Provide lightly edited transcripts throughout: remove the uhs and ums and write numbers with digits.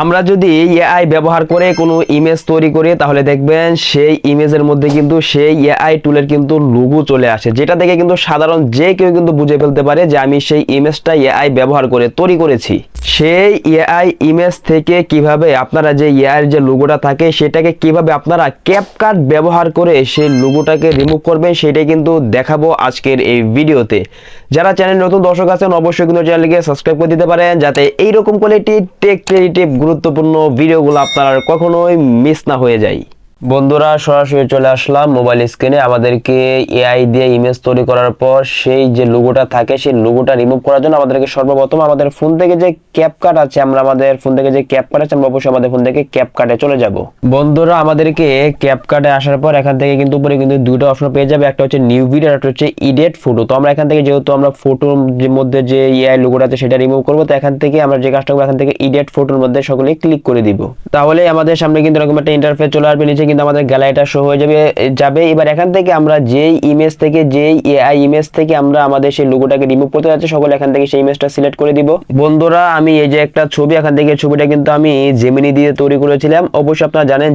আমরা যদি এআই ব্যবহার করে কোনো ইমেজ তৈরি করি তাহলে দেখবেন সেই ইমেজের মধ্যে কিন্তু সেই এআই টুলের কিন্তু লোগো চলে আসে, যেটা দেখে কিন্তু সাধারণ যে কেউ কিন্তু বুঝে ফেলতে পারে যে আমি সেই ইমেজটা এআই ব্যবহার করে তৈরি করেছি। সেই এআই ইমেজ থেকে কিভাবে আপনারা যে এআই যে লোগোটা থাকে সেটাকে কিভাবে আপনারা ক্যাপকাট ব্যবহার করে সেই লোগোটাকে রিমুভ করবেন সেটাই কিন্তু দেখাবো আজকের এই ভিডিওতে। যারা চ্যানেল নতুন দর্শক আছেন অবশ্যই কিন্তু চ্যানেলকে সাবস্ক্রাইব করে দিতে পারেন, যাতে এইরকম কোয়ালিটি টেক ক্রিয়েটিভ গুরুত্বপূর্ণ ভিডিওগুলো আপনারা কখনোই মিস না হয়ে যায়। বন্ধুরা, সরাসরি চলে আসলাম মোবাইল স্ক্রিনে। আমাদেরকে এআই দিয়ে ইমেজ তৈরি করার পর সেই যে লোগোটা থাকে সেই লোগোটা রিমুভ করার জন্য আমাদেরকে সর্বপ্রথম আমাদের ফোন থেকে যে ক্যাপকাট আছে, আমরা আমাদের ফোন থেকে যে ক্যাপকাট আছে আমরা অবশ্যই আমাদের ফোন থেকে ক্যাপকাটে চলে যাব। বন্ধুরা, আমাদেরকে ক্যাপকাটে আসার পর এখান থেকে কিন্তু উপরে কিন্তু দুটো অপশন পেয়ে যাবে, একটা হচ্ছে নিউ ভিডিও আর একটা হচ্ছে এডিট ফটো। তো আমরা এখান থেকে যেহেতু আমরা ফটোর মধ্যে যে এআই লোগোটা আছে সেটা রিমুভ করবো, তো এখান থেকে আমরা যে কাজটা করবো এখান থেকে এডিট ফটোর মধ্যে সকলেই ক্লিক করে দিব। তাহলে আমাদের সামনে কিন্তু এরকম একটা ইন্টারফেস চলে আসবে, নিচে কিন্তু আমাদের গ্যালারিটা শো হয়ে যাবে। এবার এখান থেকে আমরা যেই ইমেজ থেকে যেই এআই ইমেজ থেকে আমরা আমাদের সেই লোগোটাকে রিমুভ করতে যাচ্ছি সকলে এখান থেকে সেই ইমেজটা সিলেক্ট করে দিব। বন্ধুরা, আমি এই যে একটা ছবি, এখান থেকে ছবিটা কিন্তু আমি জেমিনি দিয়ে তৈরি করেছিলাম। অবশ্যই আপনারা জানেন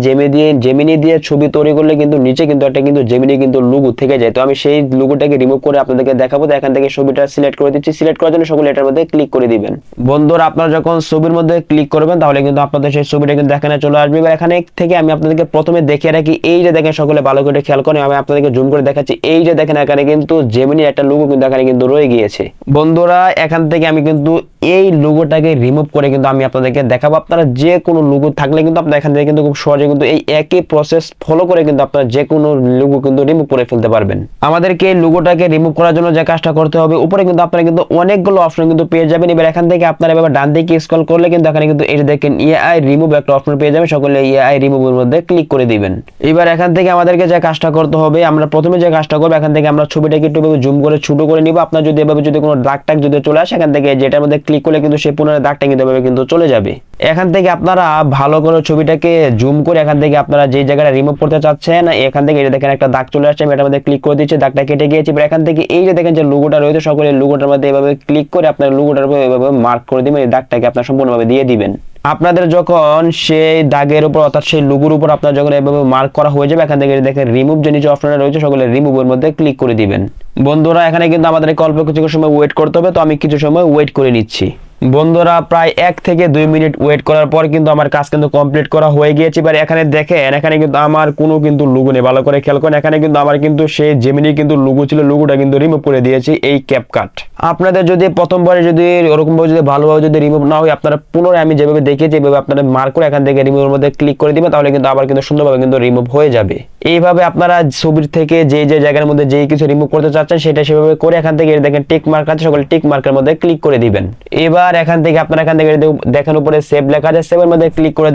জেমিনি দিয়ে ছবি তৈরি করলে কিন্তু নিচে কিন্তু একটা কিন্তু জেমিনি কিন্তু লোগো থেকে যায়। তো আমি সেই লোগোটাকে রিমুভ করে আপনাদেরকে দেখাবো। তো এখান থেকে ছবিটা সিলেক্ট করে দিচ্ছি। সিলেক্ট করার জন্য সকলে এটার মধ্যে ক্লিক করে দিবেন। বন্ধুরা, আপনারা যখন ছবির মধ্যে ক্লিক করবেন তাহলে কিন্তু আপনাদের সেই ছবিটা কিন্তু এখানে চলে আসবে। এবার এখানে থেকে আমি আপনাদেরকে প্রথমে দেখিয়ে রাখি, এই যে দেখেন সকলে ভালো করে খেয়াল করেন, আমি আপনাদেরকে জুম করে দেখাচ্ছি। এই যে দেখেন এখানে কিন্তু জেমিনি একটা লোগো কিন্তু এখানে কিন্তু রয়ে গিয়েছে। বন্ধুরা, এখান থেকে আমি কিন্তু এই লোগোটাকে রিমুভ করে কিন্তু আমি আপনাদেরকে দেখাবো। আপনারা যে কোনো লোগো থাকলে কিন্তু আপনারা এখান থেকে কিন্তু খুব সহজে কিন্তু এই একই প্রসেস ফলো করে কিন্তু আপনারা যে কোনো লোগো কিন্তু রিমুভ করে ফেলতে পারবেন। আমাদেরকে এই লোগোটাকে রিমুভ করার জন্য যে কাজটা করতে হবে, উপরে কিন্তু আপনারা কিন্তু অনেকগুলো অপশন কিন্তু পেয়ে যাবেন। এবার এখান থেকে আপনারা এভাবে ডান দিকে স্ক্রল করলে কিন্তু এখানে কিন্তু এই যে দেখেন এআই রিমুভ একটা অপশন পেয়ে যাবেন। সকলে এআই রিমুভের মধ্যে ক্লিক করে দিবেন। এবার এখান থেকে আমাদেরকে যে কাজটা করতে হবে, আমরা প্রথমে যে কাজটা করব এখান থেকে আমরা ছবিটাকে একটু জুম করে ছোট করে নিব। আপনার যদি এভাবে যদি কোনো দাগ টাগ যদি চলে আসে এখান থেকে যেটার মধ্যে ক্লিক করলে কিন্তু সেই পুনরায় দাগটা কিন্তু এভাবে কিন্তু চলে যাবে। এখান থেকে আপনারা ভালো করে ছবিটাকে জুম করে এখান থেকে আপনারা যে জায়গাটা রিমুভ করতে চাচ্ছেন এখান থেকে এই যে দেখেন একটা দাগ চলে আসছে, আমি এটার মধ্যে ক্লিক করে দিচ্ছি, দাগটা কেটে গিয়েছে। এবার এখান থেকে এই যে দেখেন যে লোগোটা রয়েছে সকলে লোগোটার মধ্যে এভাবে ক্লিক করে আপনার লোগোটার উপর এভাবে মার্ক করে দিবেন, এই দাগটাকে আপনারা সম্পূর্ণভাবে দিয়ে দিবেন। আপনাদের যখন সেই দাগের উপর অর্থাৎ সেই লোগোর উপর আপনার যখন এভাবে মার্ক করা হয়ে যাবে এখান থেকে দেখেন রিমুভ যে নিচে অপশনটা রয়েছে সকলে রিমুভের মধ্যে ক্লিক করে দিবেন। বন্ধুরা, এখানে কিন্তু আমাদের অল্প কিছু সময় ওয়েট করতে হবে, তো আমি কিছু সময় ওয়েট করে নিচ্ছি। বন্ধুরা, প্রায় 1 থেকে 2 মিনিট ওয়েট করার পর কিন্তু আমার কাজ কিন্তু কমপ্লিট করা হয়ে গিয়েছে। এবার এখানে দেখেন এখানে কিন্তু আমার কোনো কিন্তু লোগো নেই, ভালো করে খেয়াল করেন। এখানে কিন্তু আমার কিন্তু সেই জেমিনি কিন্তু লোগো ছিল, লোগোটা কিন্তু রিমুভ করে দিয়েছি এই ক্যাপকাট। আপনাদের যদি প্রথমবারে যদি ওরকমভাবে যদি ভালোভাবে যদি রিমুভ না হয় আপনারা পুনরায় আমি যেভাবে দেখিয়েছি এভাবে আপনারা মার্ক করে এখান থেকে রিমুভের মধ্যে ক্লিক করে দিবেন, তাহলে কিন্তু আবার কিন্তু সুন্দরভাবে কিন্তু রিমুভ হয়ে যাবে। এইভাবে আপনারা ছবির থেকে যে যে জায়গার মধ্যে যেই কিছু রিমুভ করতে চাচ্ছেন সেটা সেভাবে করে এখান থেকে দেখেন টিক মার্ক আছে সকলে টিক মার্কের মধ্যে ক্লিক করে দিবেন। এবার এখান থেকে আপনারা এখান থেকে দেখেন উপরে সেভ লেখা আছে, সেভের মধ্যে ক্লিক করে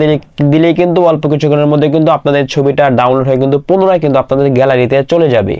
দিলেই কিন্তু অল্প কিছুক্ষণের মধ্যে কিন্তু আপনাদের ছবিটা ডাউনলোড হয়ে কিন্তু পুনরায় কিন্তু আপনাদের গ্যালারিতে চলে যাবে।